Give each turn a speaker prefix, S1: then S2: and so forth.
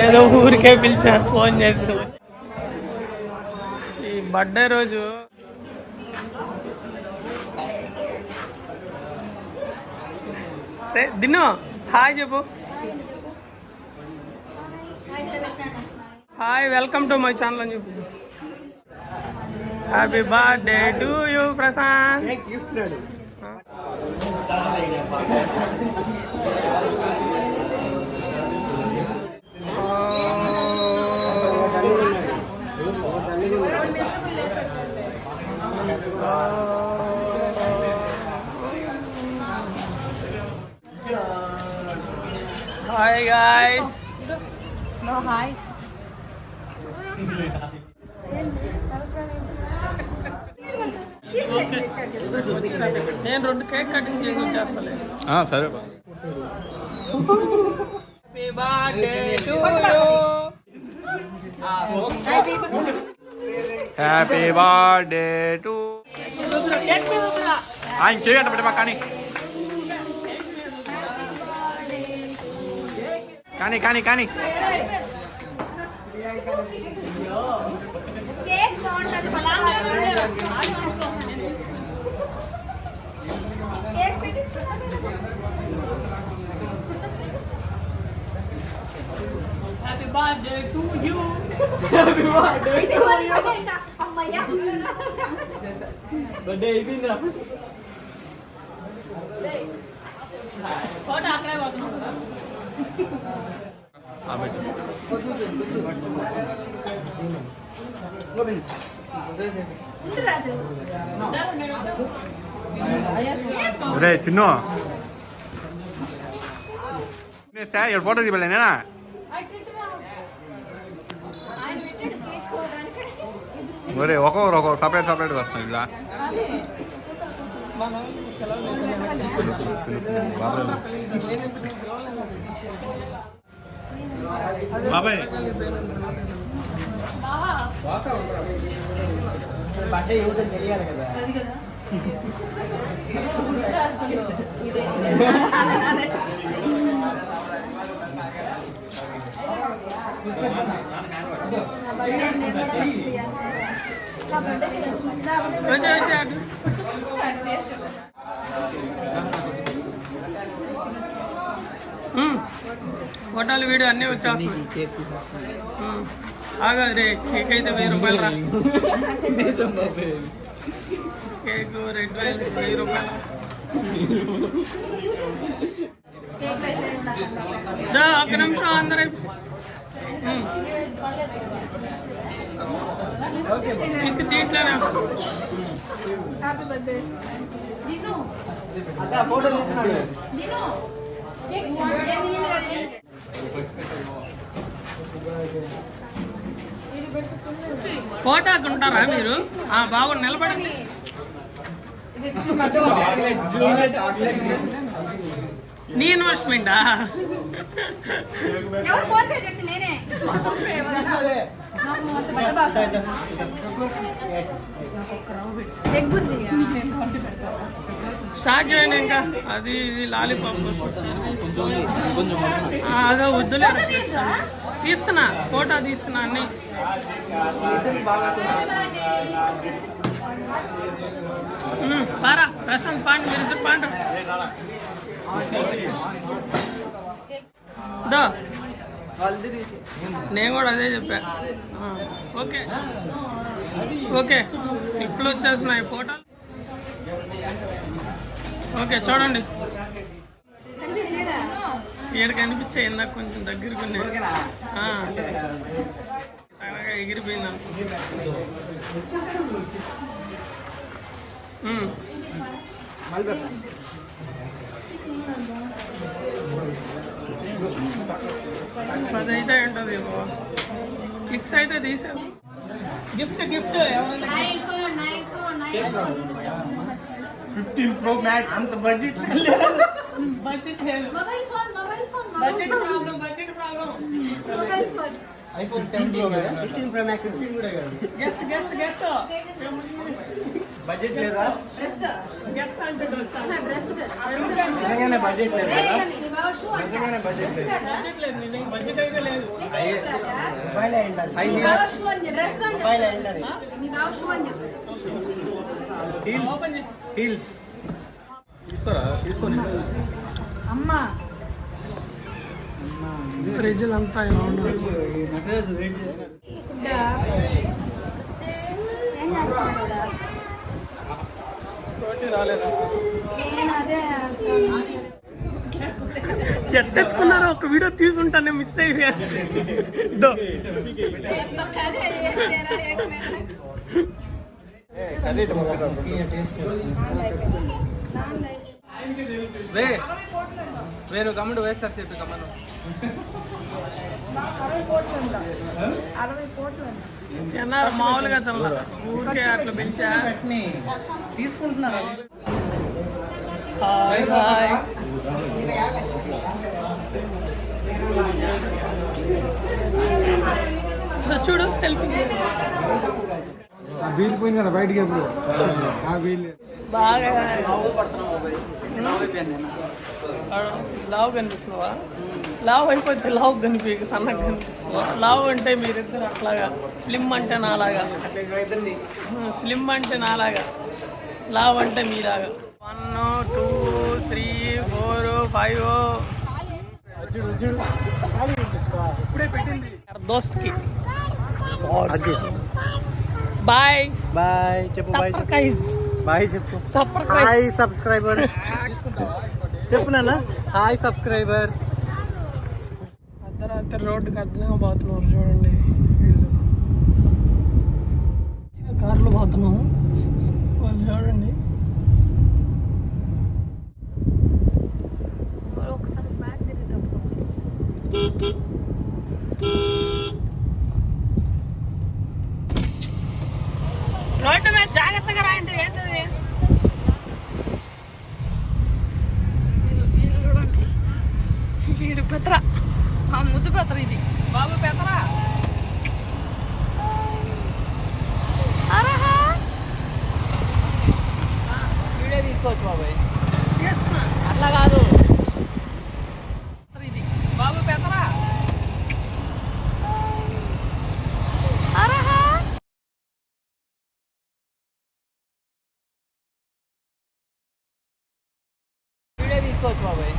S1: ఏదో ఊరికే పిలిచాను ఫోన్ చేసి. ఈ బర్త్డే రోజు దిను హాయ్ చెప్పు. Hi, welcome to my channel అని చెప్పు. Happy birthday to you Prashant. Hi guys.
S2: No hi.
S1: నేను 2 కేక్ కటింగ్ చేసి చేస్తాలే.
S3: సరే.
S1: Happy birthday to you.
S3: Happy birthday to. ఆయన చేయండి బిడ్డ కానీ కానీ కానీ కానీ
S1: happy birthday to you. Happy birthday to you.
S2: అమ్మయ్య
S1: బర్త్డే అయిపోయిందిరా. ఫోటో అక్కడే కొడుతున్నాం కదా.
S3: రే చిన్ను ఫోటో తీపలేనా? ఒరే ఒక్కొక్కరు సపరేట్ సపరేట్గా వస్తాం ఇలా. బాబాయ్
S1: బర్త్డే ఏమిటో తెలియాలి కదా. ఫోటోలు వీడియో అన్నీ వచ్చేస్తున్నాయి. ఆగా రే, కేక్ అయితే 1000 రూపాయలు రా. కేక్ రెడ్ వైన్ 1000 రూపాయలు. ఒక్క నిమిషం అందరూ ఇంక దీంట్లోనే ఫోటో తీస్తున్నాడు. ఫోటోకి ఉంటారా మీరు? బాబు నిలబడండి. నీ ఇన్వెస్ట్మెంటా? స్టార్ట్ చేయండి. ఇంకా అది లాలీపాప్ అదో వద్దులే. తీస్తున్నా, ఫోటో తీస్తున్నా అన్ని. పారా ప్రశాంత్ పాండి, మీరు ఇద్దరు పాండి. నేను కూడా అదే చెప్పా. ఓకే ఓకే, ఇప్పుడు వచ్చేస్తున్నాయి ఫోటోలు. ఓకే చూడండి, ఇక్కడ కనిపించాయి. ఇందాక కొంచెం దగ్గరకు ఎగిరిపోయింది అనుకో. అదైతే ఉంటుంది. క్లిక్స్ అయితే తీసావు. గిఫ్ట్ గిఫ్ట్ 15 Pro Max అంత బడ్జెట్ బడ్జెట్ లేదు. Budget problem. iPhone 17 16 Pro Max 15 కూడా కాదు. గెస్
S4: బడ్జెట్ లేదా
S2: డ్రెస్
S1: గెస్ అంటే డ్రెస్
S2: డ్రెస్
S4: నిజంగానే బడ్జెట్ లేదా నిజంగానే బడ్జెట్ లేదు
S1: లేదు నిజంగా బడ్జెట్ అయితే లేదు.
S4: మొబైల్ అయ్యిండాలి హీల్స్ హీల్స్
S3: తీసుకోరా తీసుకొని
S2: అమ్మా
S1: ఫ్రిడ్జ్లు అంతా ఇలా ఉన్నాయి.
S2: ఏం చేస్తున్నావు
S1: రోటీ రాలేదా?
S2: నేను అదే
S1: ఎట్టెత్తుకున్నారో ఒక వీడియో తీసుంటానే మిస్ అయిపోయాను. దో.
S3: వేరు గమ్ముడు వేస్తారు చెప్పి గమ్మను
S1: తిన్నారు మామూలుగా తిన్నా, ఊరికే అట్లా పిలిచా.
S4: తీసుకుంటున్నారా
S1: హాయ్ హాయ్. ఇదో చూడు సెల్ఫీ
S4: వీల్ పోయింది కదా బయటికి ఎప్పుడు ఆ వీల్
S1: బాగా లావు కనిపిస్తున్నావా? లావు అయిపోతే లావు కనిపించక సన్నగా కనిపిస్తున్నావా? లావు అంటే మీరిద్దరు అట్లాగా, స్లిమ్ అంటే నాలాగా, స్లిమ్ అంటే నాలాగా, లావు అంటే మీలాగా. 1 2 3 4 5 ఇప్పుడే పెట్టింది దోస్త్కి. బాయ్
S4: బాయ్ చెప్పు బాయ్
S1: సర్ప్రైజ్
S4: బాయ్ చెప్పు
S1: సర్ప్రైజ్.
S4: హాయ్ సబ్స్క్రైబర్స్ చెప్పు నాన్న హాయ్ సబ్స్క్రైబర్స్
S1: అర్ధరాత్రి రోడ్డుకి అర్థంగా పోతున్నారు చూడండి వీళ్ళు. కార్లో పోతున్నాము వాళ్ళు చూడండి.
S2: ఒకసారి బ్యాగ్ తిరుగుతాం
S1: రోడ్డు మీద జాగ్రత్తగా రాయండి. ఏంటది?
S2: వీడు పెత్ర ముద్దు పెత్ర ఇది
S1: బాబు పెద్దరా
S4: వీడియో తీసుకోవచ్చు బాబాయ్
S1: అట్లా కాదు ఇది బాబు పెద్దరా
S4: వీడియో తీసుకోవచ్చు బాబాయ్